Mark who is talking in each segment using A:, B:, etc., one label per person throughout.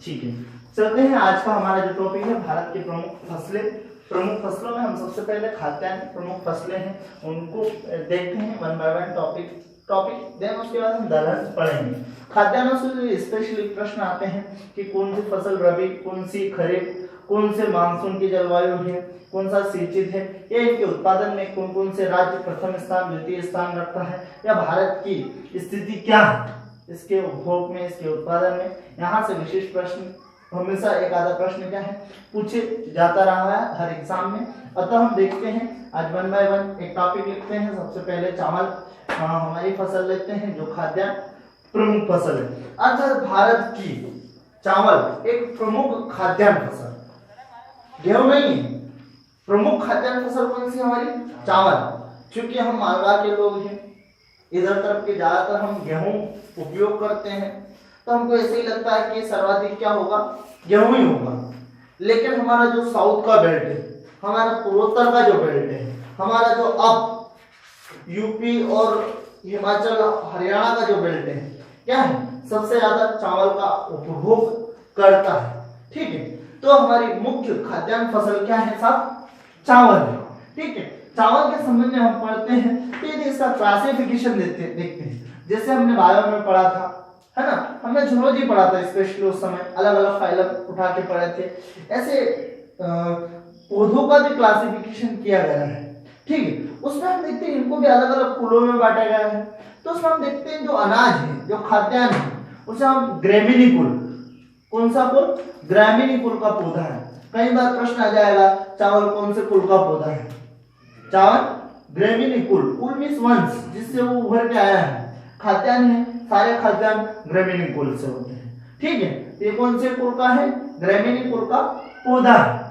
A: ठीक है, चलते हैं। आज का हमारा जो टॉपिक है भारत की प्रमुख फसलें। प्रमुख फसलों में हम सबसे पहले खाद्यान्न प्रमुख फसलें हैं उनको देखते हैं one by one topic then उसके बाद हम दलहन पढ़ेंगे। खाद्यान्नों से स्पेशली प्रश्न आते हैं कि कौन सी फसल रबी, कौन सी खरीफ, कौन से मानसून की जलवायु है, कौन सा सिंचित है, या इनके उत्पादन में कौन कौन से राज्य प्रथम स्थान द्वितीय स्थान रखता है, या भारत की स्थिति क्या है इसके उपभोग में, इसके उत्पादन में। यहाँ से विशेष प्रश्न हमेशा एक आधा प्रश्न क्या है पूछे जाता रहा है हर एग्जाम में। अतः हम देखते हैं आज वन बाय वन एक टॉपिक लिखते हैं। सबसे पहले चावल हमारी फसल लेते हैं जो खाद्यान्न प्रमुख फसल है। अर्थात भारत की चावल एक प्रमुख खाद्यान्न फसल, गेहूं नहीं है। प्रमुख खाद्यान्न फसल कौन सी हमारी? चावल। क्योंकि हम मालवा के लोग हैं, इधर तरफ के ज्यादातर हम गेहूं उपयोग करते हैं, तो हमको ऐसे ही लगता है कि सर्वाधिक क्या होगा, गेहूं ही होगा। लेकिन हमारा जो साउथ का बेल्ट है, हमारा पूर्वोत्तर का जो बेल्ट है, हमारा जो अब यूपी और हिमाचल हरियाणा का जो बेल्ट है, क्या है सबसे ज्यादा चावल का उपभोग करता है। ठीक है, तो हमारी मुख्य खाद्यान्न फसल क्या है साहब? चावल है। ठीक है, चावल के संबंध में हम पढ़ते हैं तो यदि इसका क्लासिफिकेशन देखते हैं, जैसे हमने बायो में पढ़ा था, है ना, हमने जूलॉजी पढ़ा था स्पेशली उस समय, अलग अलग फाइलम उठा के पढ़े थे। ऐसे पौधों का भी क्लासिफिकेशन किया गया है। ठीक है, उसमें हम देखते हैं इनको भी अलग अलग कुलों में बांटा गया है। तो उसमें हम देखते हैं जो अनाज है, जो खाद्यान्न है, उसे हम ग्रेमिनी कुल, कौन सा कुल? ग्रामीणी कुल का पौधा है। कई बार प्रश्न आ जाएगा चावल कौन से कुल का पौधा है? चावल ग्रामीणी कुल, कुल मींस वंश, जिससे वो उभर के आया है। खाद्यान्न है, सारे खाद्यान्न ग्रामीणी कुल से होते हैं। ठीक है, ये कौन से कुल का है? ग्रामीणी कुल का पौधा है।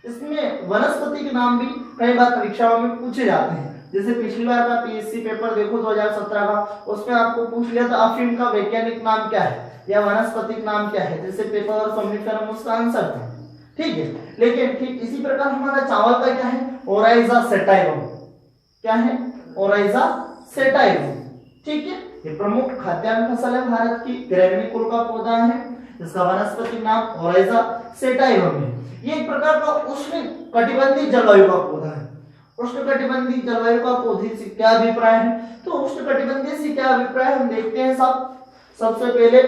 A: इसमें वनस्पति के नाम भी कई बार परीक्षाओं में पूछे जाते हैं। जैसे पिछली बार का पीएससी पेपर देखो 2017 का, उसमें आपको पूछ लिया था अफीम का वैज्ञानिक नाम क्या है या वनस्पतिक नाम क्या है, जैसे पेपर और सबमिट करना उसका आंसर था। ठीक है, लेकिन ठीक इसी प्रकार हमारा चावल का क्या है? Oryza sativum. क्या है? Oryza sativum. ठीक है, ये प्रमुख खाद्यान्न फसल है भारत की, ग्रामीणी कुल का पौधा है, जिसका वनस्पतिक नाम ओराइजा सेटाइवम है। ये एक प्रकार का उष्ण कटिबंधीय जलवायु का पौधा है। उष्ण कटिबंधीय जलवायु का पौधे से क्या अभिप्राय है? तो उष्ण कटिबंधीय से क्या अभिप्राय हम देखते हैं सब। सबसे पहले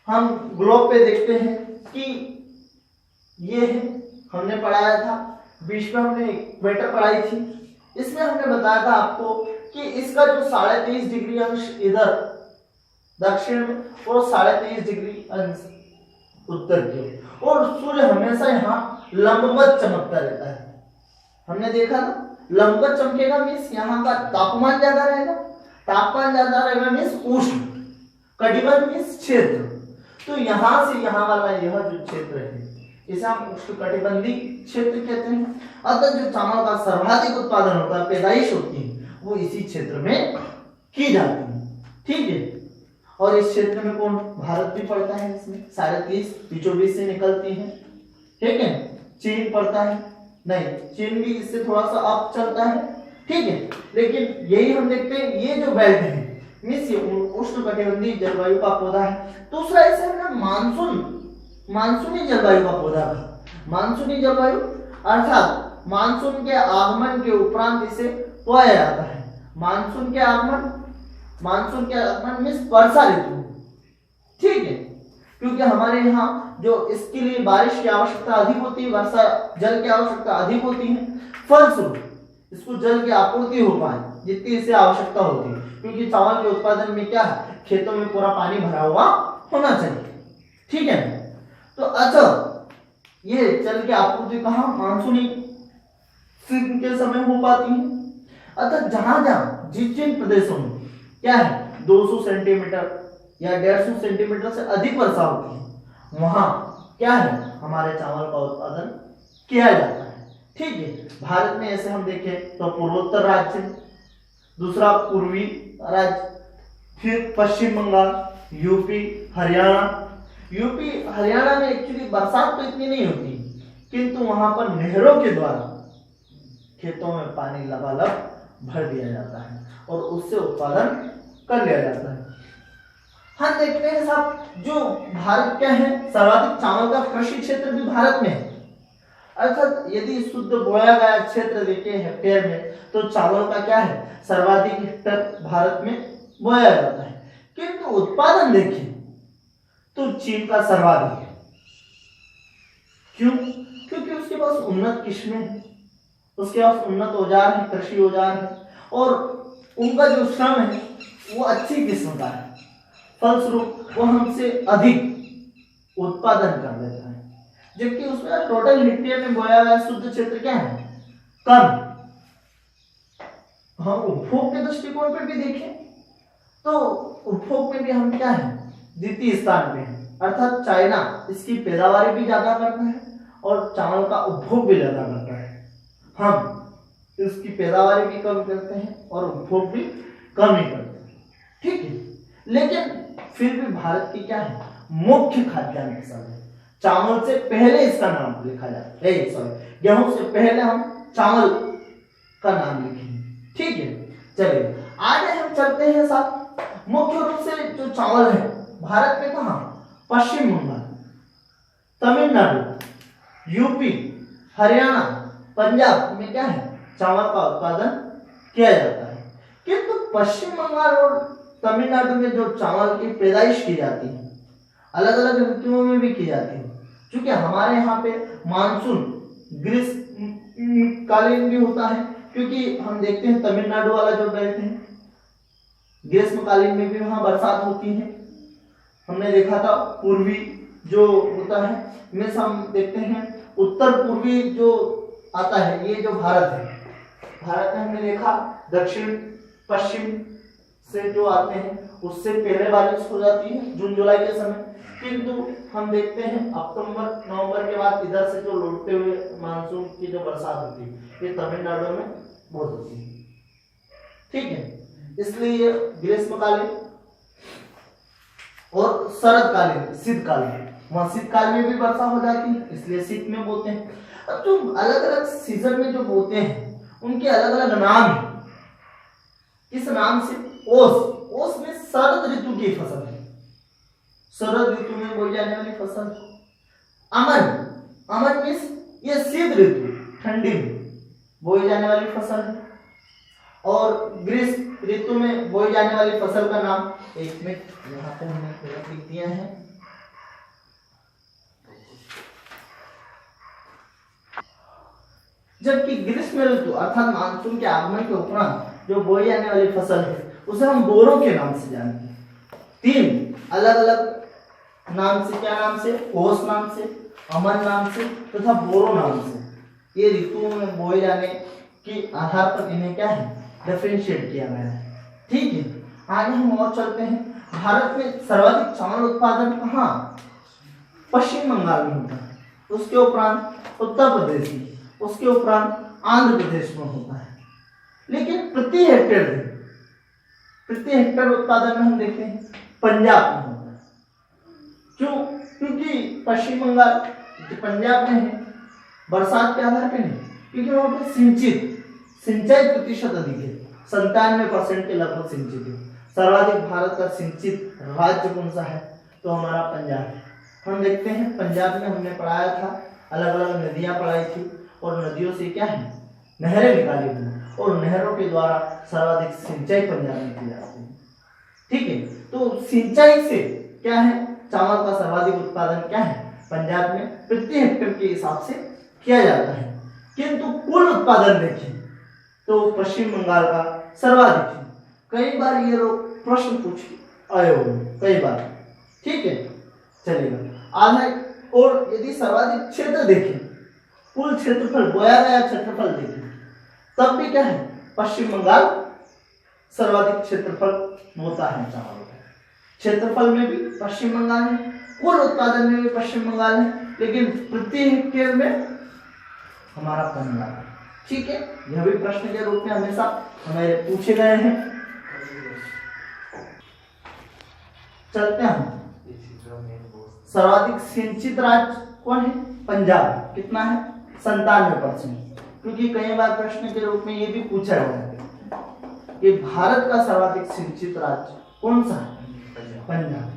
A: हम ग्लोब पे देखते हैं कि ये है, हमने पढ़ाया था बीच में, हमने इक्वेटर पढ़ाई थी। इसमें हमने बताया था आपको कि इसका जो 23.5 डिग्री अंश इधर दक्षिण में और 23.5 डिग्री अंश उत्तर की ओर, और सूर्य हमेशा यहाँ लंबवत चमकता रहता है। हमने देखा ना, लंबवत चमकेगा मीन्स यहाँ का तापमान ज्यादा रहेगा, तापमान ज्यादा रहेगा मीन्स उष्ण, कटिबंध मीन्स क्षेत्र। तो यहाँ से यहाँ वाला यह जो क्षेत्र है इसे हम उष्ण कटिबंधीय क्षेत्र कहते हैं। अतः जो चावल का सर्वाधिक उत्पादन होता है, पैदाइश होती है, वो इसी क्षेत्र में की जाती है। ठीक है, और इस क्षेत्र में कौन? भारत भी पड़ता है, इसमें 30.5 बीचों-बीच से निकलती है। ठीक है, चीन पड़ता है, नहीं चीन भी इससे थोड़ा सा अप चलता है। ठीक है, लेकिन यही हम देखते हैं ये जो बेल्ट है मीन्स ये उष्ण कटिबंधीय जलवायु का पौधा है। दूसरा इसे हमने मानसूनी जलवायु का पौधा है। मानसूनी जलवायु अर्थात मानसून के आगमन के उपरांत इसे बोया जाता है। मानसून के आगमन मीन्स वर्षा ऋतु। ठीक है, क्योंकि हमारे यहाँ जो इसके लिए बारिश की आवश्यकता अधिक होती है, वर्षा जल की आवश्यकता अधिक होती है, फलस्वरूप इसको जल की आपूर्ति हो पाए जितनी इसे आवश्यकता होती है। क्योंकि चावल के उत्पादन में क्या है, खेतों में पूरा पानी भरा हुआ होना चाहिए। ठीक है, तो अच्छा ये जल की आपूर्ति कहाँ? मानसूनी के समय हो पाती है। अतः जहां जहां जिन प्रदेशों में क्या है 200 सेंटीमीटर या 150 सेंटीमीटर से अधिक वर्षा होती है, वहां क्या है हमारे चावल का उत्पादन किया जाता है। ठीक है, भारत में ऐसे हम देखें तो पूर्वोत्तर राज्य, दूसरा पूर्वी राज्य, फिर पश्चिम बंगाल, यूपी हरियाणा में एक्चुअली बरसात तो इतनी नहीं होती, किंतु वहां पर नहरों के द्वारा खेतों में पानी लबालब भर दिया जाता है और उससे उत्पादन कर लिया जाता है। हम देखते हैं साहब जो भारत क्या है, सर्वाधिक चावल का कृषि क्षेत्र भी भारत में है। अर्थात यदि शुद्ध बोया गया क्षेत्र देखें हेक्टेयर में, तो चावल का क्या है, सर्वाधिक हेक्टर भारत में बोया जाता है। किंतु उत्पादन देखें तो चीन का सर्वाधिक है। क्यों? क्योंकि उसके पास उन्नत किस्में हैं, उसके पास उन्नत औजार है, कृषि औजार है, और उनका जो श्रम है वो अच्छी किस्म का है। फलस्वरूप वो हमसे अधिक उत्पादन कर देता है, जबकि उसमें टोटल हेक्टेयर में बोया गया शुद्ध क्षेत्र क्या है, कम। हम उपभोग के दृष्टिकोण पर भी देखें तो उपभोग में भी हम क्या है, द्वितीय स्थान पे हैं। अर्थात चाइना इसकी पैदावार भी ज्यादा करता है और चावल का उपभोग भी ज्यादा करता है। हम इसकी पैदावार भी कम करते हैं और उपभोग भी कम ही करते हैं, ठीक है। लेकिन फिर भी भारत की क्या है, मुख्य खाद्यान्न फसल है। चावल से पहले इसका नाम लिखा जाता है, सॉरी गेहूं से पहले हम चावल का नाम लिखेंगे, ठीक है। चलिए आगे हम चलते हैं साहब। मुख्य रूप से जो चावल है भारत में कहाँ, पश्चिम बंगाल, तमिलनाडु, यूपी, हरियाणा, पंजाब में क्या है, चावल का उत्पादन किया जाता है। किंतु पश्चिम बंगाल और तमिलनाडु में जो चावल की पैदाइश की जाती है, अलग अलग ऋतुओं में भी की जाती है। क्योंकि हमारे यहाँ पे मानसून ग्रीष्मकालीन भी होता है, क्योंकि हम देखते हैं तमिलनाडु वाला जो बेल्ट है ग्रीष्मकालीन में भी वहाँ बरसात होती है। हमने देखा था पूर्वी जो होता है में हम देखते हैं उत्तर पूर्वी जो आता है, ये जो भारत है, भारत में हमने देखा दक्षिण पश्चिम से जो आते हैं उससे पहले बारिश हो जाती है जून जुलाई के समय। किंतु हम देखते हैं अक्टूबर नवंबर के बाद इधर से जो लौटते हुए मानसून की जो बरसात होती है ये तमिलनाडु में बहुत होती है, ठीक है। इसलिए ग्रीष्मकालीन और शरदकालीन, शीतकालीन, वहां शीतकाल में भी वर्षा हो जाती है, इसलिए शीत में बोते हैं। अब जो अलग अलग सीजन में जो बोते हैं उनके अलग अलग नाम है। इस नाम से ओस में शरद ऋतु की फसल है, शरद ऋतु में बोई जाने वाली फसल। अमन मीन्स ये शीत ऋतु, ठंडी में बोई जाने वाली फसल है। और ग्रीष्म ऋतु में बोई जाने वाली फसल का नाम, एक मिनट यहाँ पे हमने लिख दिया है, जबकि ग्रीष्म ऋतु अर्थात मानसून के आगमन के उपरांत जो बोई जाने वाली फसल है उसे हम बोरो के नाम से जानते हैं। तीन अलग अलग नाम से, क्या नाम से, ओस नाम से, अमन नाम से तथा बोरो नाम से ये ऋतुओं में बोए जाने के आधार पर इन्हें क्या है, डिफरेंशिएट किया गया है, ठीक है। आगे हम और चलते हैं। भारत में सर्वाधिक चावल उत्पादन कहाँ, पश्चिम बंगाल में होता है, उसके उपरांत उत्तर प्रदेश में, उसके उपरांत आंध्र प्रदेश में होता है। लेकिन प्रति हेक्टेयर उत्पादन में हम देखते हैं पंजाब में होता है। क्यों? क्योंकि पश्चिम बंगाल पंजाब में है, बरसात के आधार पर नहीं, क्योंकि वहां पर सिंचाई प्रतिशत अधिक है, 97% के लगभग सिंचित है। सर्वाधिक भारत का सिंचित राज्य कौन सा है, तो हमारा पंजाब है। हम देखते हैं पंजाब में हमने पढ़ाया था, अलग अलग नदियां पढ़ाई थी और नदियों से क्या है, नहरें निकाली हुई और नहरों के द्वारा सर्वाधिक सिंचाई पंजाब में की जाती है, ठीक है। तो सिंचाई से क्या है, चावल का सर्वाधिक उत्पादन क्या है, पंजाब में प्रति हेक्टेयर के हिसाब से किया जाता है। किंतु कुल उत्पादन देखें तो पश्चिम बंगाल का सर्वाधिक है। कई बार ये लोग प्रश्न पूछ आए हुए, कई बार, ठीक है, चलेगा आधा। और यदि सर्वाधिक क्षेत्र देखें, कुल क्षेत्रफल, बोया गया क्षेत्रफल देखें, तब भी क्या है, पश्चिम बंगाल सर्वाधिक क्षेत्रफल होता है चावल का। क्षेत्रफल में भी पश्चिम बंगाल है, कुल उत्पादन में भी पश्चिम बंगाल है, लेकिन प्रति हेक्टेयर में हमारा पंजाब है, ठीक है। यह भी प्रश्न के रूप में हमेशा हमें पूछे गए हैं। चलते हैं, सर्वाधिक सिंचित राज्य कौन है, पंजाब, कितना है, 97%। क्योंकि कई बार प्रश्न के रूप में ये भी पूछा गया है कि भारत का सर्वाधिक सिंचित राज्य कौन सा? पंजाब।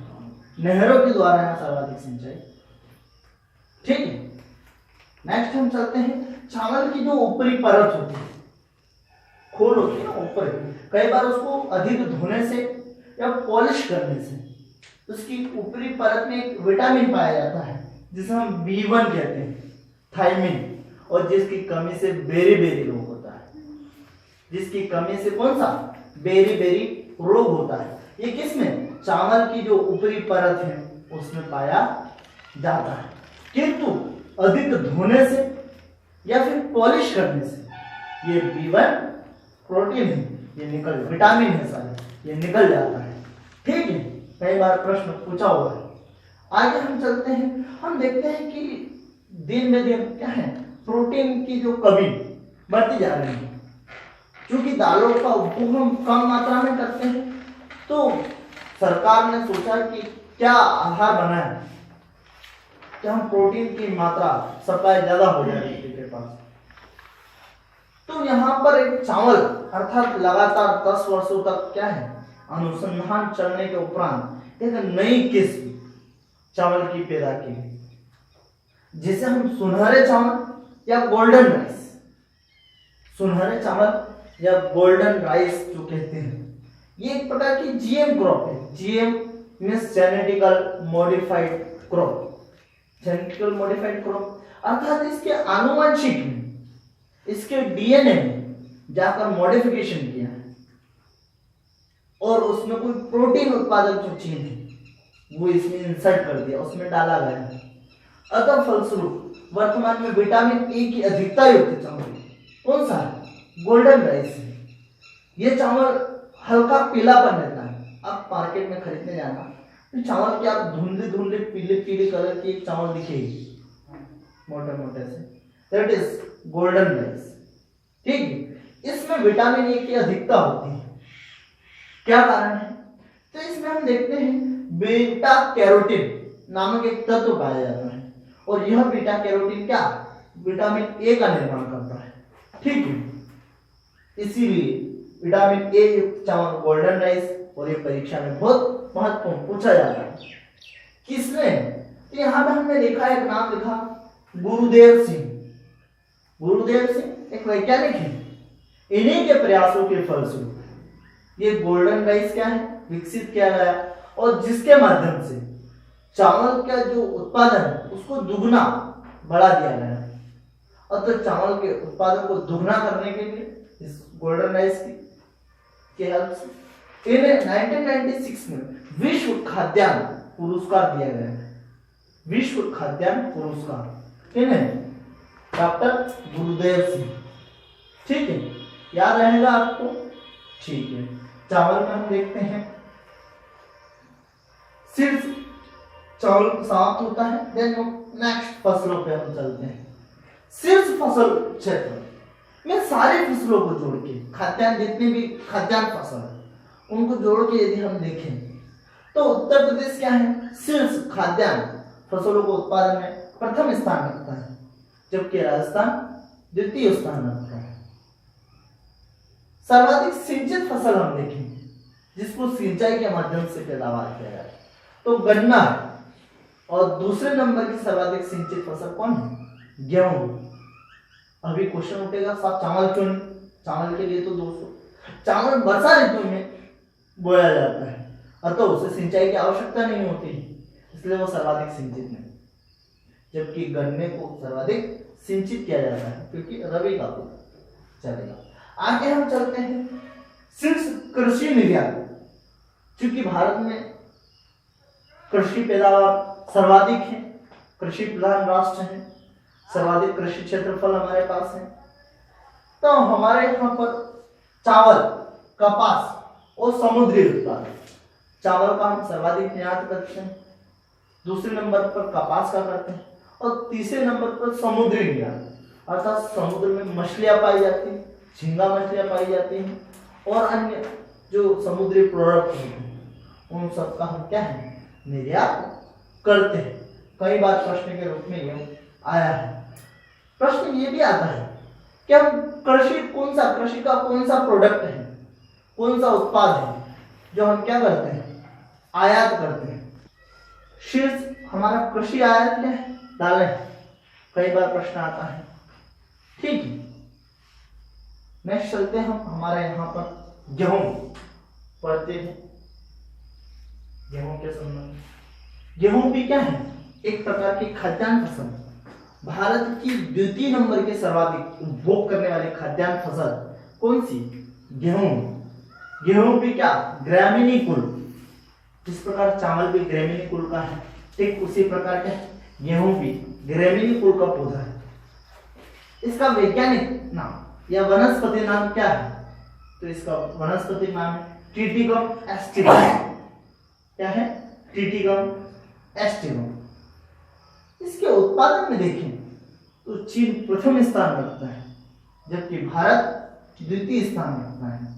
A: नहरों के द्वारा यहाँ सर्वाधिक सिंचाई। ठीक है, नेक्स्ट हम चलते हैं चावल की जो ऊपरी परत होती है, खोल होती है ना ऊपर, कई बार उसको अधिक धोने से या पॉलिश करने से उसकी ऊपरी परत में एक विटामिन पाया जाता है जिसे हम B1 कहते हैं, थायमिन, और जिसकी कमी से बेरी रोग होता है। जिसकी कमी से कौन सा? बेरी रोग होता है। ये किसमें? चावल की जो ऊपरी परत है उसमें पाया जाता है। किंतु अधिक धोने से या फिर पॉलिश करने से ये B1 प्रोटीन है, ये निकल, विटामिन है सारे, ये निकल जाता है। ठीक है, कई बार प्रश्न पूछा हुआ है। आगे हम चलते हैं, हम देखते हैं कि दिन में दिन क्या है, प्रोटीन की जो कमी बढ़ती जा रही है। क्योंकि दालों का उपभोग हम कम मात्रा में करते हैं, तो सरकार ने सोचा कि क्या आहार बनाए, क्या हम प्रोटीन की मात्रा सप्लाई ज्यादा हो जाए के पास। तो यहाँ पर एक चावल अर्थात लगातार 10 वर्षों तक क्या है, अनुसंधान चलने के उपरांत एक नई किस्म चावल की पैदा की, जिसे हम सुनहरे चावल या गोल्डन राइस, सुनहरे चावल या गोल्डन राइस जो कहते हैं, ये एक प्रकार की जीएम क्रॉप है। GM means genetical modified crop, genetical modified crop अर्थात इसके आनुवंशिक में, इसके डीएनए में जाकर मॉडिफिकेशन किया है और उसमें कोई प्रोटीन उत्पादक जो चीज है वो इसमें इंसर्ट कर दिया, उसमें डाला गया है। अतः फलस्वरूप वर्तमान में विटामिन ए की अधिकता युक्त चावल कौन सा है? गोल्डन राइस है। ये चावल हल्का पीलापन रहता है। आप मार्केट में खरीदने जाना तो चावल की आप धुंधले पीले कलर की एक चावल दिखेगी मोटे से, दैट इज गोल्डन राइस। ठीक है, इसमें विटामिन ए की अधिकता होती है। क्या कारण है? तो इसमें हम देखते हैं बीटा कैरोटीन नामक एक तत्व पाया जाता है और यह बीटा कैरोटीन क्या? विटामिन ए का निर्माण करता है। ठीक है, इसीलिए विटामिन ए युक्त चावल गोल्डन राइस, और ये परीक्षा में बहुत महत्वपूर्ण पूछा जाता है। किसने? तो यहाँ पे हमने लिखा, एक नाम लिखा, गुरुदेव सिंह। गुरुदेव सिंह एक वैज्ञानिक है। इन्हीं के प्रयासों के फलस्वरूप ये गोल्डन राइस क्या है, विकसित किया गया और जिसके माध्यम से चावल का जो उत्पादन है उसको दुगना बढ़ा दिया गया। और तो चावल के उत्पादन को दुगना करने के लिए इस गोल्डन राइस की हेल्प से इन्हें 1996 में विश्व खाद्यान्न पुरस्कार दिया गया है। विश्व खाद्यान्न पुरस्कार इन्हें डॉक्टर गुरुदेव सिंह। ठीक है, याद रहेगा आपको। ठीक है, चावल में हम देखते हैं सिर्फ चावल समाप्त होता है। देन नेक्स्ट फसलों पे हम चलते हैं। शीर्ष फसल क्षेत्र में सारी फसलों को जोड़ के, खाद्यान्न जितनी भी खाद्यान्न फसल है उनको जोड़ के यदि हम देखें तो उत्तर प्रदेश क्या है? शीर्ष खाद्यान्न फसलों को उत्पादन में प्रथम स्थान रखता है, जबकि राजस्थान द्वितीय स्थान रखता है। सर्वाधिक सिंचित फसल हम देखें जिसको सिंचाई के माध्यम से पैदावार किया जाता है तो गन्ना है, और दूसरे नंबर की सर्वाधिक सिंचित फसल कौन है? गेहूं। अभी क्वेश्चन उठेगा साहब चावल क्यों नहीं? चावल के लिए तो 200 चावल वर्षा ऋतु में बोया जाता है, अतः उसे सिंचाई की आवश्यकता नहीं होती, इसलिए वो सर्वाधिक सिंचित नहीं। जबकि गन्ने को सर्वाधिक सिंचित किया जाता है क्योंकि रबी का चलेगा। आगे हम चलते हैं शीर्ष कृषि निर्यात। क्योंकि भारत में कृषि पैदावार सर्वाधिक है, कृषि प्रधान राष्ट्र है, सर्वाधिक कृषि क्षेत्रफल हमारे पास है, तो हमारे यहाँ पर चावल, कपास और समुद्री उत्पादन, चावल का हम सर्वाधिक निर्यात करते हैं, दूसरे नंबर पर कपास का करते हैं और तीसरे नंबर पर समुद्री निर्यात, अर्थात समुद्र में मछलियां पाई जाती हैं, झींगा मछलियां पाई जाती हैं और अन्य जो समुद्री प्रोडक्ट होते हैं उन सब का हम क्या है? निर्यात करते हैं। कई बार प्रश्न के रूप में यह आया है। प्रश्न ये भी आता है कि हम कृषि का कौन सा प्रोडक्ट है, कौन सा उत्पाद है जो हम क्या करते हैं? आयात करते हैं। शीर्ष हमारा कृषि आयात क्या है? दालें। कई बार प्रश्न आता है, ठीक है। नेक्स्ट चलते हैं हम हमारे यहाँ पर गेहूं पढ़ते हैं। गेहूं के संबंध, गेहूं भी क्या है? एक प्रकार की खाद्यान्न फसल। भारत की द्वितीय नंबर के सर्वाधिक उपभोग करने वाली खाद्यान्न फसल कौन सी? गेहूं। गेहूं भी क्या? ग्रामीणी कुल। जिस प्रकार चावल भी ग्रामीणी कुल का है, ठीक उसी प्रकार के गेहूं भी ग्रामीणी कुल का पौधा है। इसका वैज्ञानिक नाम या वनस्पति नाम क्या है? तो इसका वनस्पति नाम है ट्रिटिकम एस्टिवम। क्या है? Triticum aestivum. इसके उत्पादन में देखें तो चीन प्रथम स्थान रखता है, जबकि भारत द्वितीय स्थान रखता है।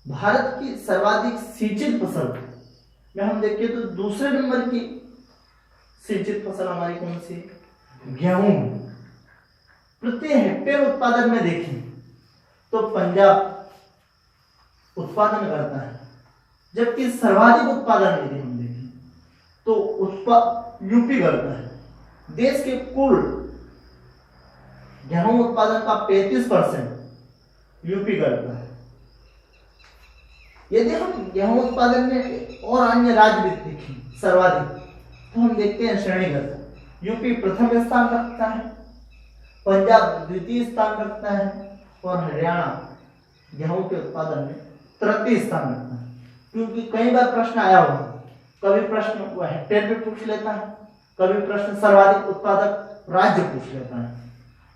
A: भारत की सर्वाधिक सिंचित फसल में हम देखें तो दूसरे नंबर की सिंचित फसल हमारी कौन सी? गेहूं। प्रति हेक्टेयर उत्पादन में देखें तो पंजाब उत्पादन करता है, जबकि सर्वाधिक उत्पादन यदि हम देखें तो यूपी करता है। देश के कुल गेहूं उत्पादन का 35% यूपी करता है। यदि हम गेहूं उत्पादन में और अन्य राज्य भी देखें सर्वाधिक, तो हम देखते हैं श्रेणीगत। यूपी प्रथम स्थान रखता है, पंजाब द्वितीय स्थान रखता है और हरियाणा गेहूं के उत्पादन में तृतीय स्थान रखता है। क्योंकि कई बार प्रश्न आया हुआ, कभी प्रश्न वह हेक्टेयर में पूछ लेता है, कभी प्रश्न सर्वाधिक उत्पादक राज्य पूछ लेता है।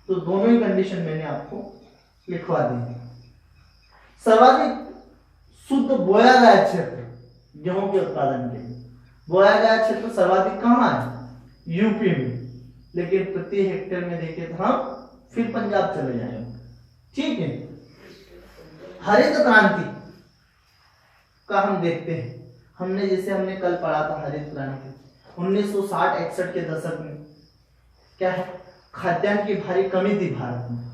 A: तो दोनों ही कंडीशन मैंने आपको लिखवा दी। सर्वाधिक शुद्ध बोया गया क्षेत्र गेहूं के उत्पादन के लिए, बोया गया क्षेत्र सर्वाधिक कहाँ है? यूपी में। लेकिन प्रति हेक्टेयर में देखें तो हम फिर पंजाब चले जाएंगे, ठीक है। हरित क्रांति का हम देखते हैं, हमने कल पढ़ा था हरित क्रांति 1960-61 के दशक में क्या है? खाद्यान्न की भारी कमी थी भारत में।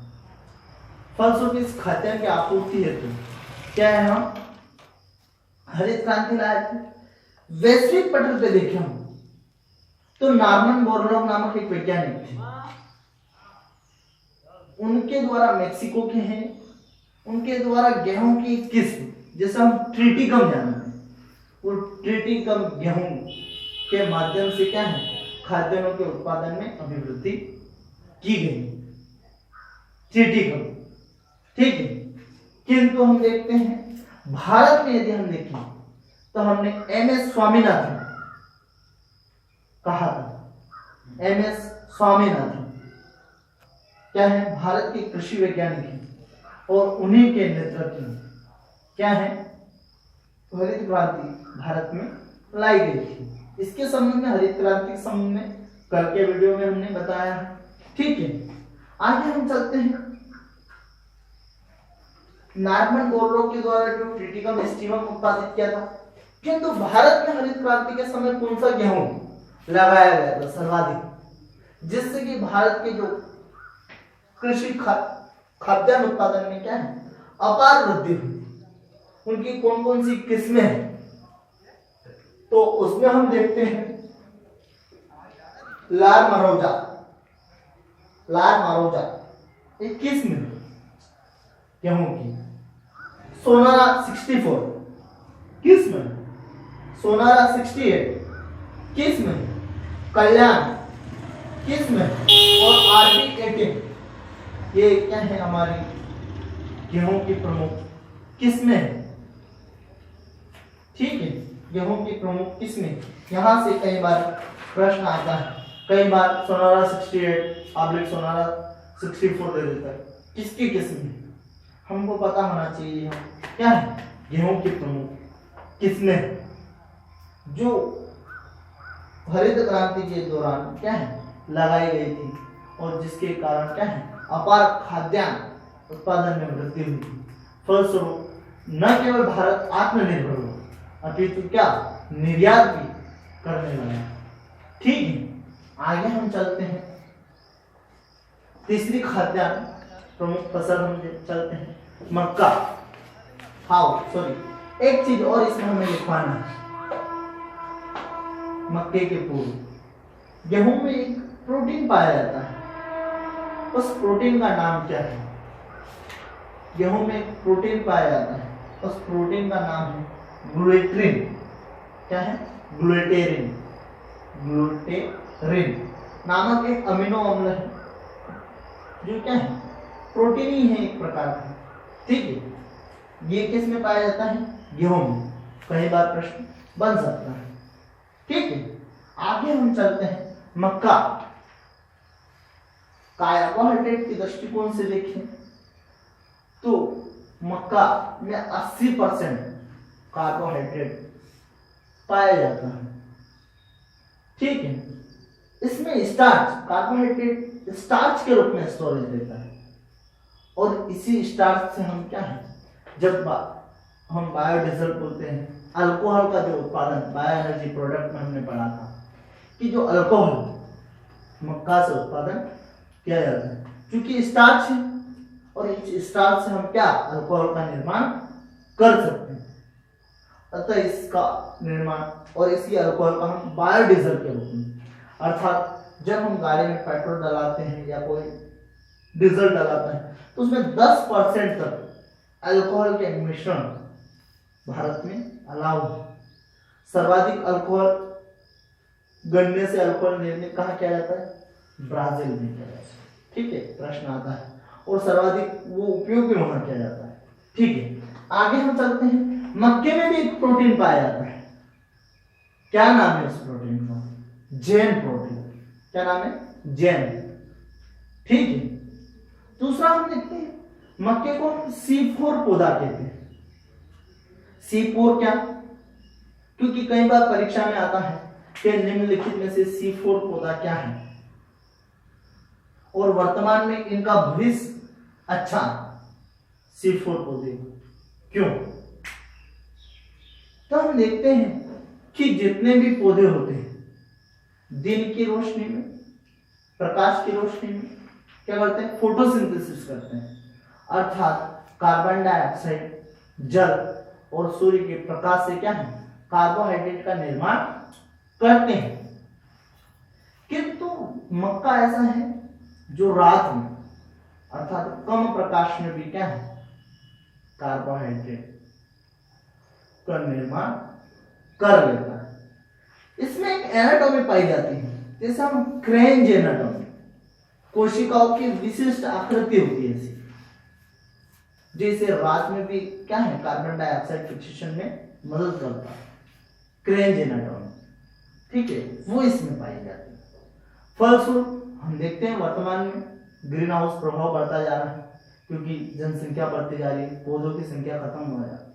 A: फलस्वरूप इस खाद्यान्न की आपूर्ति हेतु क्या है? हम हरित क्रांति लाए थे। वैश्विक पटल पे देखें हम तो नॉर्मन बोरलॉग नामक एक वैज्ञानिक थे, उनके द्वारा मेक्सिको के हैं, उनके द्वारा गेहूं की किस्म जैसे हम ट्रिटिकम जानते हैं, वो ट्रिटिकम गेहूं के माध्यम से क्या है? खाद्यान्नों के उत्पादन में अभिवृद्धि की गई। ट्रिटिकम, ठीक है। किंतु हम देखते हैं भारत में यदि हम देखें तो हमने एमएस स्वामीनाथन कहा था। एमएस स्वामीनाथन क्या है? भारत के कृषि वैज्ञानिक हैं और उन्हीं के नेतृत्व में क्या है? हरित क्रांति भारत में लाई गई थी। इसके संबंध में हरित क्रांति के संबंध में कल के वीडियो में हमने बताया है, ठीक है। आगे हम चलते हैं। नॉर्मन बोरलॉग के द्वारा जो ट्रिटिकम एस्टिवम उत्पादित किया था, किंतु भारत में हरित क्रांति के समय कौन सा गेहूं लगाया गया था सर्वाधिक, जिससे कि भारत के जो कृषि खाद्यान्न उत्पादन में क्या है? अपार वृद्धि हुई। उनकी कौन कौन सी किस्में हैं? तो उसमें हम देखते हैं लाल मरोजा, एक किस्म गेहूं की। सोनारा 64 किस्म, सोनारा 68 किस्म, कल्याण किस्म और आरबी 18, ये क्या है? हमारी गेहूं की प्रमुख किस्में हैं, ठीक है। गेहूं की प्रमुख किस्में, यहां से कई बार प्रश्न आता है, कई बार सोनारा 68 आब्लिक सोनारा 64 दे देता है। किसकी किस्म है? हमको पता होना चाहिए क्या है? गेहूं की प्रमुख किस्में जो हरित क्रांति के दौरान क्या है? लगाई गई थी और जिसके कारण क्या है? अपार खाद्यान्न उत्पादन में वृद्धि हुई। फलस्वरूप न केवल भारत आत्मनिर्भर हुआ, अपितु क्या? निर्यात भी करने लगा, ठीक है। आगे हम चलते हैं। तीसरी खाद्यान्न प्रमुख फसल हम चलते हैं मक्का। एक चीज और इसमें हमें लिखवाना है, मक्के के पूर्व गेहूं में एक प्रोटीन पाया जाता है, उस प्रोटीन का नाम क्या है? गेहूं में एक प्रोटीन पाया जाता है, उस प्रोटीन का नाम है ग्लूटेरिन। क्या है? ग्लूटेरिन। ग्लूटेरिन नामक एक अमीनो अम्ल है जो क्या है? प्रोटीन ही है एक प्रकार का। ठीक है, ये किस में पाया जाता है? गेहूं में। कई बार प्रश्न बन सकता है। ठीक है, आगे हम चलते हैं। मक्का कार्बोहाइड्रेट के दृष्टिकोण से देखें तो मक्का में 80% कार्बोहाइड्रेट पाया जाता है। ठीक है, इसमें स्टार्च, कार्बोहाइड्रेट स्टार्च के रूप में स्टोरेज देता है, और इसी स्टार्च से हम क्या है, जब हम बायोडीजल बोलते हैं, अल्कोहल का जो उत्पादन बायो एनर्जी प्रोडक्ट में हमने पढ़ा था कि जो अल्कोहल मक्का से उत्पादन किया जाता है, क्योंकि स्टार्च है और इस स्टार्च से हम क्या अल्कोहल का निर्माण कर सकते हैं। अतः इसका निर्माण और इसी अल्कोहल का हम बायोडीजल के रूप में, अर्थात जब हम गाड़ी में पेट्रोल डलाते हैं या कोई डीजल डलाता है तो उसमें 10% तक अल्कोहल के मिश्रण भारत में अलाउ है। सर्वाधिक अल्कोहल गन्ने से अल्कोहल निर्मित कहाँ किया जाता है? ब्राजील में किया जाता है। ठीक है, प्रश्न आता है, और सर्वाधिक वो उपयोग भी वहां किया जाता है। ठीक है, आगे हम चलते हैं। मक्के में भी एक प्रोटीन पाया जाता है, क्या नाम है उस प्रोटीन का? जैन प्रोटीन। क्या नाम है? जैन। ठीक है, दूसरा हम देखते हैं, मक्के को हम C4 पौधा कहते हैं। C4 क्या? क्योंकि कई बार परीक्षा में आता है कि निम्नलिखित में से C4 पौधा क्या है, और वर्तमान में इनका भविष्य अच्छा C4 पौधे क्यों? तो हम देखते हैं कि जितने भी पौधे होते हैं दिन की रोशनी में, प्रकाश की रोशनी में क्या करते हैं? फोटोसिंथेसिस करते हैं, अर्थात कार्बन डाइऑक्साइड, जल और सूर्य के प्रकाश से क्या है? कार्बोहाइड्रेट का निर्माण करते हैं। किंतु मक्का ऐसा है जो रात में, अर्थात कम प्रकाश में भी क्या है? कार्बोहाइड्रेट का निर्माण कर लेता है। इसमें एक एनाटॉमी पाई जाती है, जैसे हम क्रेंज एनाटॉमी, कोशिकाओं की विशिष्ट आकृति होती है ऐसी, जैसे रात में भी क्या है? कार्बन डाइऑक्साइड फिक्सेशन में मदद करता है, क्रेंज एनाटॉमी। ठीक है, वो इसमें पाई जाती है। फलस्वरूप हम देखते हैं वर्तमान में ग्रीन हाउस प्रभाव बढ़ता जा रहा है, क्योंकि जनसंख्या बढ़ती जा रही है, पौधों की संख्या खत्म हो रही है।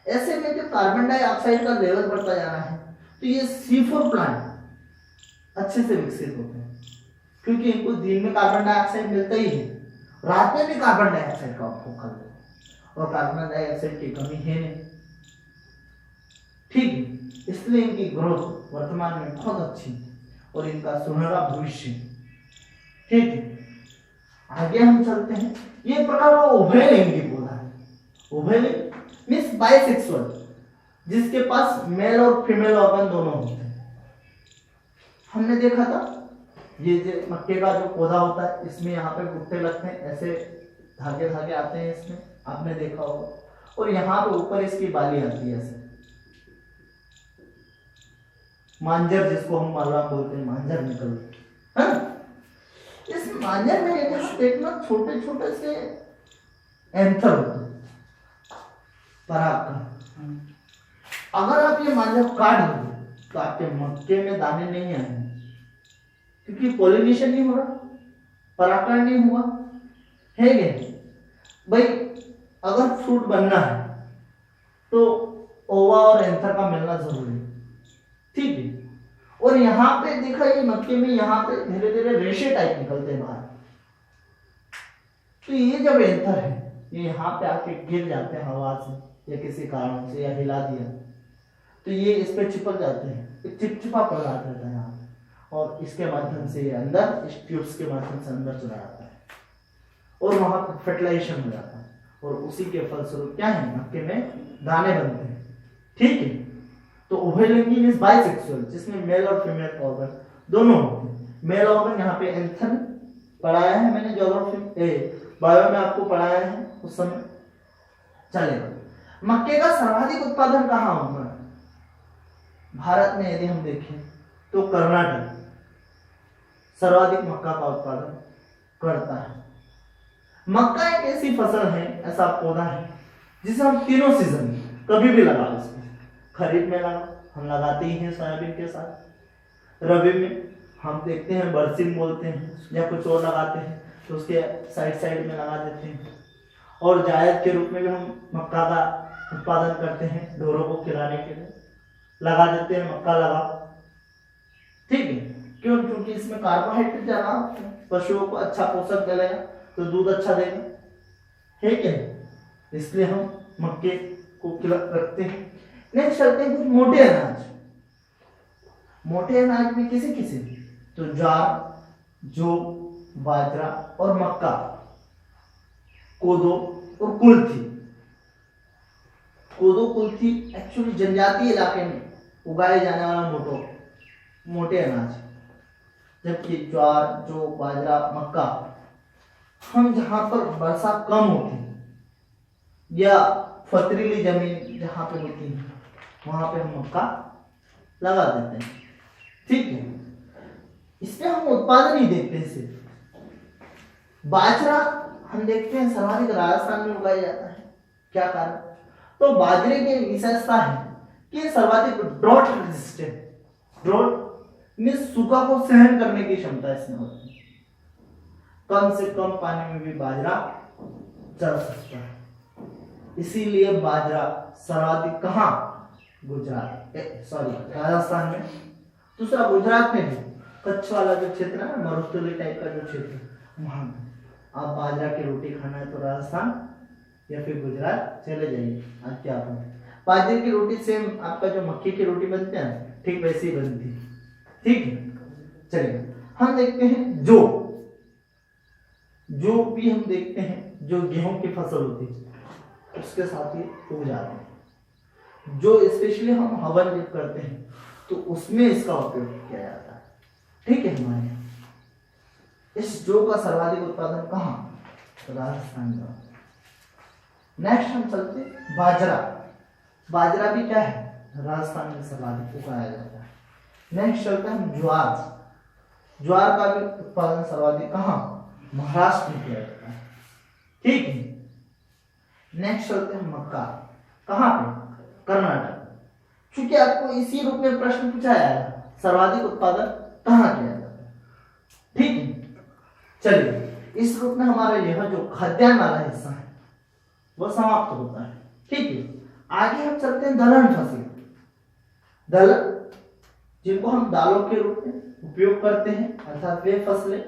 A: ऐसे में जब कार्बन डाइऑक्साइड का लेवल बढ़ता जा रहा है तो ये C4 प्लांट अच्छे से विकसित होते हैं, क्योंकि इनको दिन में कार्बन डाइऑक्साइड मिलता ही है, रात में भी कार्बन डाइऑक्साइड का उपभोग करते हैं, और कार्बन डाइऑक्साइड की कमी है नहीं। ठीक है, इसलिए इनकी ग्रोथ वर्तमान में बहुत अच्छी है और इनका सुनहरा भविष्य। ठीक है, आगे हम चलते हैं। ये प्रकार का उभयलिंगी पौधा है। उभयलिंग मीन्स बाइसेक्सुअल, जिसके पास मेल और फीमेल ऑर्गन दोनों होते हैं। हमने देखा था ये जो मक्के का जो पौधा होता है, इसमें यहाँ पे गुट्टे लगते हैं, ऐसे धागे धागे आते हैं इसमें, आपने देखा होगा, और यहाँ पे ऊपर इसकी बाली आती है ऐसे, मांजर जिसको हम मालवा बोलते हैं, मांजर निकलते हैं। इस मांजर में यदि देखना छोटे छोटे से एंथर होते हैं पराग का। अगर आप ये मांजर काट दोगे तो आपके मक्के में दाने नहीं आएंगे, क्योंकि पॉलिनेशन नहीं हो रहा, परागण नहीं हुआ है। भाई अगर फ्रूट बनना है तो ओवा और एंथर का मिलना जरूरी है। ठीक है, और यहाँ पे देखा ये मक्के में यहाँ पे धीरे धीरे रेशे टाइप निकलते हैं बाहर, तो ये जब एंथर है ये यहाँ पे आके गिर जाते हैं हवा से या किसी कारण से, या हिला दिया तो ये इस पे चिपक जाते हैं, एक चिपचिपा पदार्थ रहता है यहाँ पे, और इसके माध्यम से ये अंदर इस ट्यूब्स के माध्यम से अंदर चला जाता है और वहां फर्टिलाइजेशन हो जाता है, और उसी के फलस्वरूप क्या है? मक्के में दाने बनते हैं। ठीक है, तो उभयलिंगी मींस बाइसेक्सुअल, जिसमें मेल और फीमेल ऑर्गन दोनों होते हैं। मेल ऑर्गन यहाँ पे एंथन पढ़ाया है मैंने ज्योग्राफी बायो में आपको पढ़ाया है उस समय। चलेगा, मक्के का सर्वाधिक उत्पादन कहाँ होता है? भारत में यदि हम देखें तो कर्नाटक सर्वाधिक मक्का का उत्पादन करता है। मक्का एक ऐसी फसल है, ऐसा पौधा है जिसे हम तीनों सीजन कभी भी लगा सकते हैं। खरीफ में लगा, हम लगाते ही हैं सोयाबीन के साथ। रबी में हम देखते हैं बरसीम बोलते हैं या कुछ और लगाते हैं तो उसके साइड में लगा देते हैं। और जायद के रूप में भी हम मक्का का उत्पादन करते हैं, ढोरों को खिलाने के लिए लगा देते हैं मक्का लगा। ठीक है, क्यों? क्योंकि इसमें कार्बोहाइड्रेट ज्यादा होते हैं, पशुओं को अच्छा पोषक मिलेगा तो दूध अच्छा देगा, ठीक है, इसलिए हम मक्के को रखते हैं। नेक्स्ट चलते हैं कुछ मोटे अनाज। मोटे अनाज में किसे किसे? तो ज्वार, जौ, बाजरा और मक्का, कोदो और कुल्थी। कोदो कुल्थी एक्चुअली जनजातीय इलाके में उगाए जाने वाला मोटे अनाज, जबकि ज्वार, जौ, बाजरा, मक्का हम जहां पर वर्षा कम होती है या पथरीली जमीन जहां पे होती है वहां पे हम मक्का लगा देते हैं। ठीक है, इसमें हम उत्पादन ही देखते हैं सिर्फ। बाजरा हम देखते हैं सर्वाधिक राजस्थान में उगाया जाता है। क्या कारण? तो बाजरे की विशेषता है कि सर्वाधिक ड्रॉट रेजिस्टेंट। ड्रॉट मींस सूखा को सहन करने की क्षमता इसमें होती है। कम से कम पानी में भी बाजरा चल सकता है, इसीलिए बाजरा सर्वाधिक कहाँ? गुजरात, सॉरी राजस्थान में। दूसरा गुजरात में भी कच्छ वाला जो क्षेत्र है, मरुस्थली टाइप का जो क्षेत्र है, वहां आप बाजरा की रोटी खाना है तो राजस्थान या फिर गुजरात चले जाइए। आज क्या बाजरे की रोटी सेम आपका जो मक्की की रोटी बनते हैं ठीक वैसी ही बनती है। ठीक है, चलिए हम देखते हैं जो भी हम देखते हैं जो गेहूं की फसल होती है उसके साथ ही उग जाते हैं। जो स्पेशली हम हवन जब करते हैं तो उसमें इसका उपयोग किया जाता है। ठीक है, हमारे यहाँ इस जौ का सर्वाधिक उत्पादन कहाँ? राजस्थान में। नेक्स्ट हम चलते बाजरा। बाजरा भी क्या है? राजस्थान में सर्वाधिक उगाया जाता है। नेक्स्ट चलते हैं ज्वार। ज्वार का भी उत्पादन सर्वाधिक कहाँ? महाराष्ट्र में किया जाता है। ठीक है, नेक्स्ट चलते हैं मक्का। कहाँ पे? कर्नाटक। क्योंकि आपको इसी रूप में प्रश्न पूछा जाएगा सर्वाधिक उत्पादन कहाँ किया जाता है। ठीक है, चलिए इस रूप में हमारा यह जो खाद्यान्न वाला हिस्सा है वह समाप्त होता है। ठीक है, आगे हम चलते हैं दलहन फसल। दलहन जिनको हम दालों के रूप में उपयोग करते हैं, अर्थात वे फसलें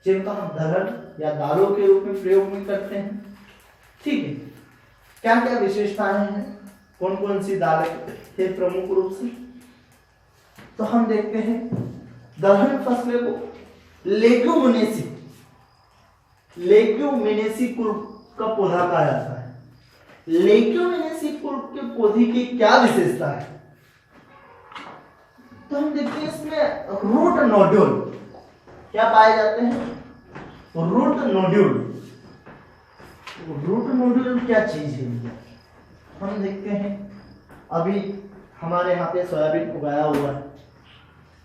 A: जिनका हम दलहन या दालों के रूप में प्रयोग में करते हैं। ठीक है, क्या क्या विशेषताएं हैं, कौन कौन सी दालें थे प्रमुख रूप से? तो हम देखते हैं दलहन फसलें को लेग्यूमिनेसी कुल का पौधा कहा जाता है। लेग्यूमिनेसी कुल के पौधे की क्या विशेषता है? तो हम देखते हैं इसमें रूट नोड्यूल क्या पाए जाते हैं? Root nodule. रूट नोड्यूल क्या चीज है? हम देखते हैं अभी हमारे यहाँ पे सोयाबीन उगाया हुआ है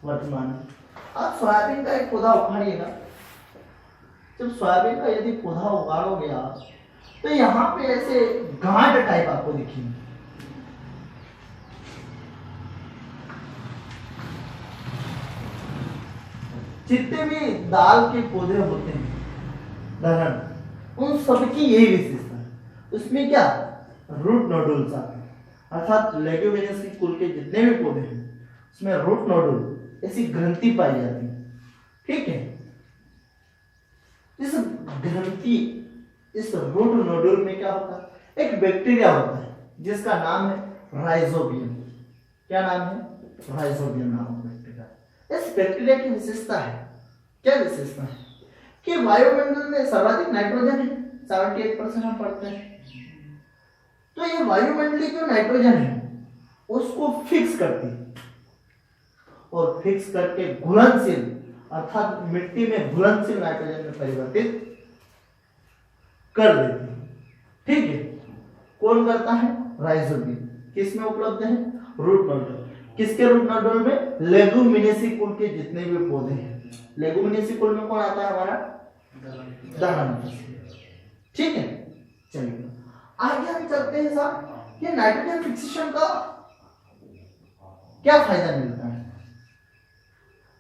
A: वर्तमान में। आप सोयाबीन का एक पौधा उखाड़िएगा, जब सोयाबीन का यदि पौधा उगाड़ोगे आप तो यहाँ पे ऐसे गांठ टाइप आपको दिखेंगे। जितने भी दाल के पौधे होते हैं दलहन, उन सबकी यही विशेषता है। उसमें क्या रूट नोडुल्स आते हैं, अर्थात लेग्यूमिनेसी कुल के जितने भी पौधे हैं उसमें रूट नोडुल ऐसी ग्रंथि पाई जाती है। ठीक है, इस ग्रंथि इस रूट नोडुल में क्या होता है? एक बैक्टीरिया होता है जिसका नाम है राइजोबियम। क्या नाम है? राइजोबियम नाम है बैक्टीरिया। इस बैक्टीरिया की विशेषता है, क्या विशेषता है कि वायुमंडल में सर्वाधिक नाइट्रोजन है, 78% हम पढ़ते हैं। तो ये वायुमंडलीय जो नाइट्रोजन है उसको फिक्स करती है और फिक्स करके घुलनशील अर्थात मिट्टी में घुलनशील नाइट्रोजन में परिवर्तित कर देती है। ठीक है, कौन करता है? राइजोबियम। किसमें उपलब्ध है? Root nodal. किसके रूट नोडल में? लेगुमिनेसी कुल के जितने भी पौधे हैं। लेगुमिनेसी कुल में कौन आता है? हमारा दलहन फसलें। ठीक है, चलिए आगे हम चलते हैं साहब, ये नाइट्रोजन फिक्सेशन का क्या फायदा मिलता है?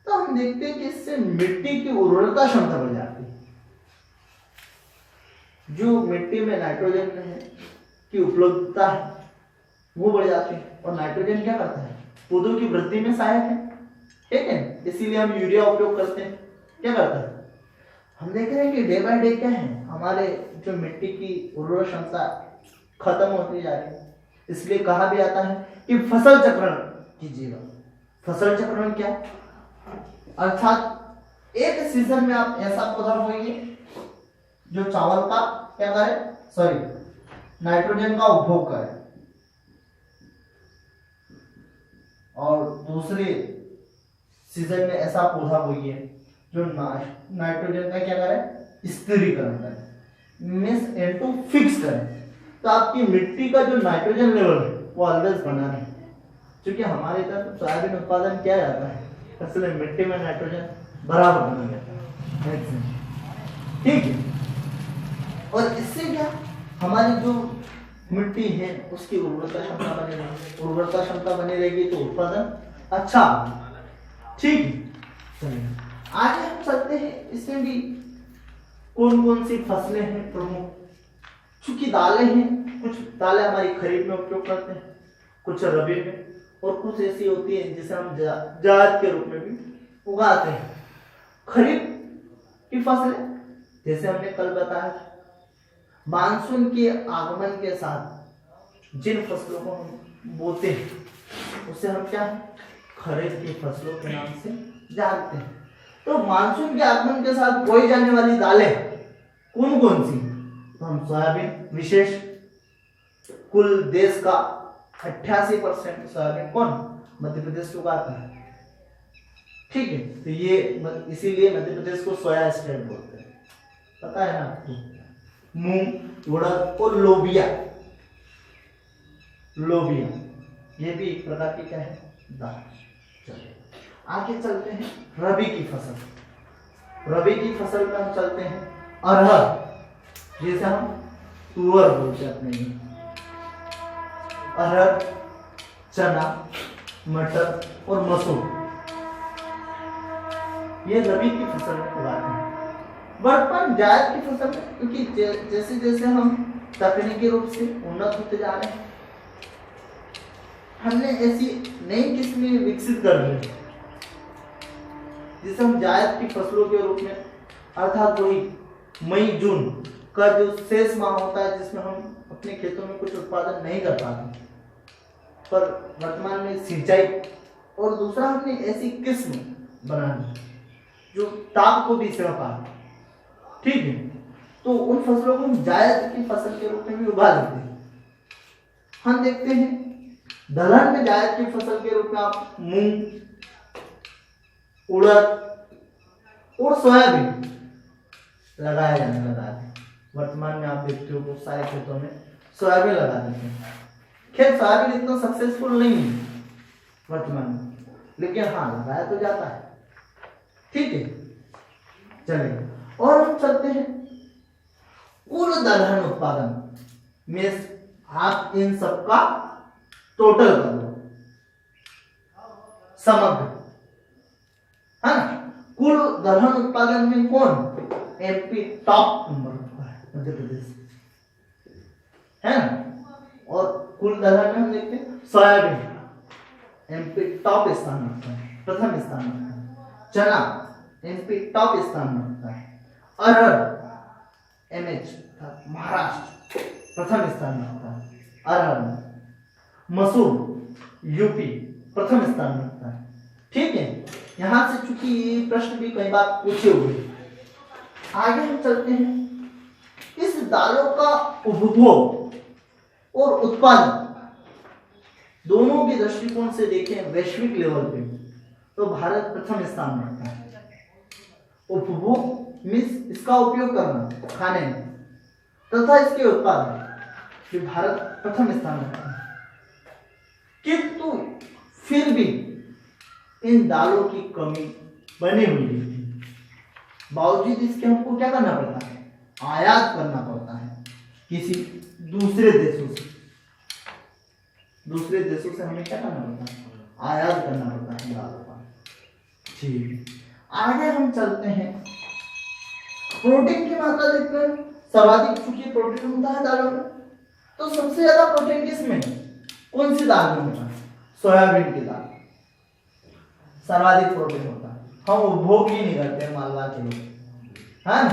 A: तो हम देखते हैं कि इससे मिट्टी की उर्वरता क्षमता बढ़ जाती है। जो मिट्टी में नाइट्रोजन की उपलब्धता है वो बढ़ जाती है। और नाइट्रोजन क्या करता है? पौधों की वृद्धि में सहायक है। ठीक है, इसीलिए हम यूरिया उपयोग करते हैं। क्या करता है? हम देख रहे हैं कि डे बाय डे क्या है, हमारे जो मिट्टी की उर्वरक क्षमता खत्म होती जा रही है। इसलिए कहा भी आता है कि फसल चक्रण कीजिएगा। फसल चक्रण क्या? अर्थात एक सीजन में आप ऐसा पौधा बोइए जो चावल का क्या करे? नाइट्रोजन का उपभोग करे, और दूसरे सीजन में ऐसा पौधा बोइए जो नाइट्रोजन का क्या करे? स्थिरीकरण करे, मींस इनटू फिक्स करे। तो आपकी मिट्टी का जो नाइट्रोजन लेवल है वो ऑलवेज बना रहे, क्योंकि हमारे तरफ सोयाबीन उत्पादन किया जाता है, इसलिए मिट्टी में नाइट्रोजन बराबर बना रहता है। ठीक है, और इससे क्या हमारी जो मिट्टी है उसकी उर्वरता क्षमता बनी रहेगी। उर्वरता क्षमता बनी रहेगी तो उत्पादन अच्छा। ठीक है, चलिए आगे हम चलते हैं। इसमें भी कौन कौन सी फसलें हैं प्रमुख? चूंकि दालें हैं, कुछ दालें हमारी खरीफ में उपयोग करते हैं, कुछ रबी में, और कुछ ऐसी होती है जिसे हम जायद के रूप में भी उगाते हैं। खरीफ की फसलें जैसे हमने कल बताया, मानसून के आगमन के साथ जिन फसलों को हम बोते हैं उसे हम क्या खरीफ की फसलों के नाम से जानते हैं। तो मानसून के आगमन के साथ बोई जाने वाली दालें कौन कौन सी? तो हम सोयाबीन, विशेष कुल देश का 88% सोयाबीन कौन? मध्य प्रदेश उगाता है। ठीक है, तो ये इसीलिए मध्य प्रदेश को सोया स्टेट बोलते हैं, पता है ना आपको? मूंग, उड़द और लोबिया ये भी एक प्रकार की क्या है? दाल। चलिए आगे चलते हैं रबी की फसल। रबी की फसल में हम चलते हैं अरहर, जैसे हम तुअर बोलते हैं अपने में। अरहर, चना, मटर और मसूर ये रबी की फसल में उगाते हैं। वर्तमान जायद की फसल में, क्योंकि जैसे जैसे हम तकनीकी रूप से उन्नत होते जा रहे हैं, हमने ऐसी नई किस्में विकसित कर ली जिसे हम जायद की फसलों के रूप में, अर्थात वही मई जून का जो शेष माह होता है जिसमें हम अपने खेतों में कुछ उत्पादन नहीं कर पाते, पर वर्तमान में सिंचाई, और दूसरा हमने ऐसी किस्म बना ली जो ताप को भी सह पाए। ठीक है, तो उन फसलों को हम जायद की फसल के रूप में भी उगा लेते हैं। हम देखते हैं दलहन में जायद की फसल के रूप में आप मूंग, उड़द और सोयाबीन लगाया जाने लगा है। वर्तमान में आप देखते हो बहुत सारे खेतों में सोयाबीन लगा देते हैं। खैर सोयाबीन इतना सक्सेसफुल नहीं है वर्तमान में, लेकिन हाँ लगाया तो जाता है। ठीक है, चलिए और हम चलते हैं कुल दलहन उत्पादन में। आप इन सबका टोटल कर लो, समग्र, है ना? कुल दलहन उत्पादन में कौन एमपी टॉप नंबर पर है? मध्य प्रदेश, है ना? और कुल दलहन में हम देखते हैं सोयाबीन एमपी टॉप स्थान रखता है, प्रथम स्थान रखता है। चना एमपी टॉप स्थान रखता है। अरहर एमएच महाराष्ट्र प्रथम स्थान रखता है अरहर में। मसूर यूपी प्रथम स्थान रखता है। ठीक है, यहां से चूंकि ये प्रश्न भी कई बार पूछे हुए। आगे हम चलते हैं, इस दालों का उपभोग और उत्पादन दोनों के दृष्टिकोण से देखें वैश्विक लेवल पे तो भारत प्रथम स्थान में रखता है। उपभोग मीन्स इसका उपयोग करना खाने में तथा इसके उत्पादन भी भारत प्रथम स्थान में रखता है। किंतु फिर भी इन दालों की कमी बनी हुई है। बावजूद इसके हमको क्या करना पड़ता है? आयात करना पड़ता है किसी दूसरे देशों से। दूसरे देशों से हमें क्या करना पड़ता है? आयात करना पड़ता है दालों का। ठीक, आगे हम चलते हैं। प्रोटीन की मात्रा देखते हैं। सर्वाधिक चूंकि प्रोटीन होता है दालों में, तो सबसे ज्यादा प्रोटीन किसमें, कौन सी दाल में होता है? सोयाबीन की दाल सर्वाधिक प्रोटीन होता है। हम उपभोग ही नहीं करते मालवा के लोग, है ना,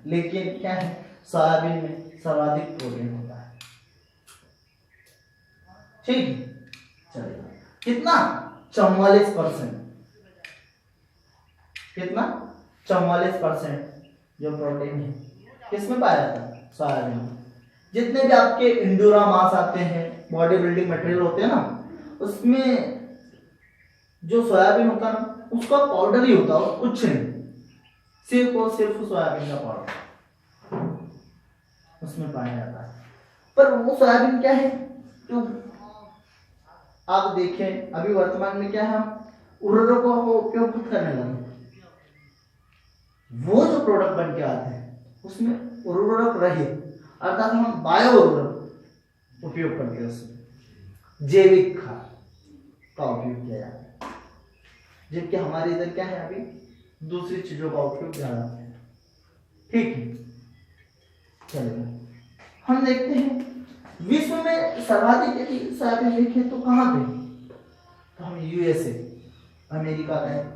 A: लेकिन क्या है, सोयाबीन में सर्वाधिक प्रोटीन होता है। ठीक है, चलिए कितना 44%, कितना 44% जो प्रोटीन है किसमें पाया जाता है? सोयाबीन में। जितने भी आपके इंडोरा मास आते हैं, बॉडी बिल्डिंग मटेरियल होते हैं ना, उसमें जो सोयाबीन होता है ना, उसका पाउडर ही होता है, कुछ नहीं, सिर्फ और सिर्फ सोयाबीन का पाउडर उसमें पाया जाता है। पर वो सोयाबीन क्या है, जो आप देखें अभी वर्तमान में क्या है, हम उर्वरकों का उपयोग करने लगे। वो जो प्रोडक्ट बन के आते हैं उसमें उर्वरक रहित, अर्थात हम बायो उर्वरक उपयोग करके उसमें जैविक खाद का उपयोग किया जाता है। जबकि हमारे इधर क्या है, अभी दूसरी चीजों का उपयोग ज्यादा है। ठीक है, चलिए हम देखते हैं विश्व में सर्वाधिक यदि सोयाबीन देखें तो कहाँ पे, तो हम यूएसए अमेरिका का,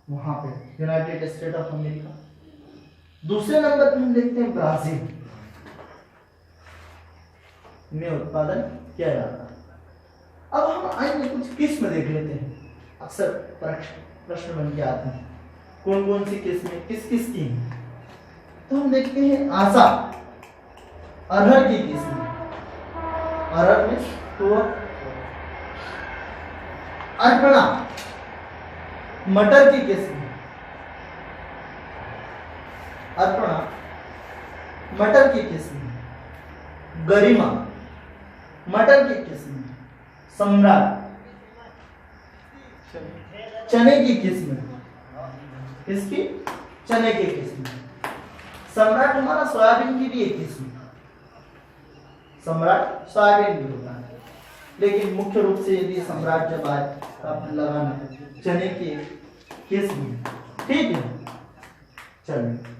A: वहां पे यूनाइटेड स्टेट ऑफ अमेरिका। दूसरे नंबर पे हम देखते हैं ब्राजील में उत्पादन किया जाता है। अब हम आइए कुछ किस्म देख लेते हैं, अक्सर प्रश्न बन के आते हैं कौन कौन सी किस्में किस किस की हैं। तो हम देखते हैं आशा, अरहर की किस्म, अरहर में तो अर्पणा मटर की किस्म, अर्पणा मटर की किस्म, गरिमा मटर की किस्म, सम्राट चने की किस्म, इसकी चने की किस्म, सम्राट हमारा सोयाबीन की भी एक किस्म, सम्राट सोयाबीन भी होता है, लेकिन मुख्य रूप से यदि सम्राट जब आप लगाना चने की किस्म। ठीक है, चलिए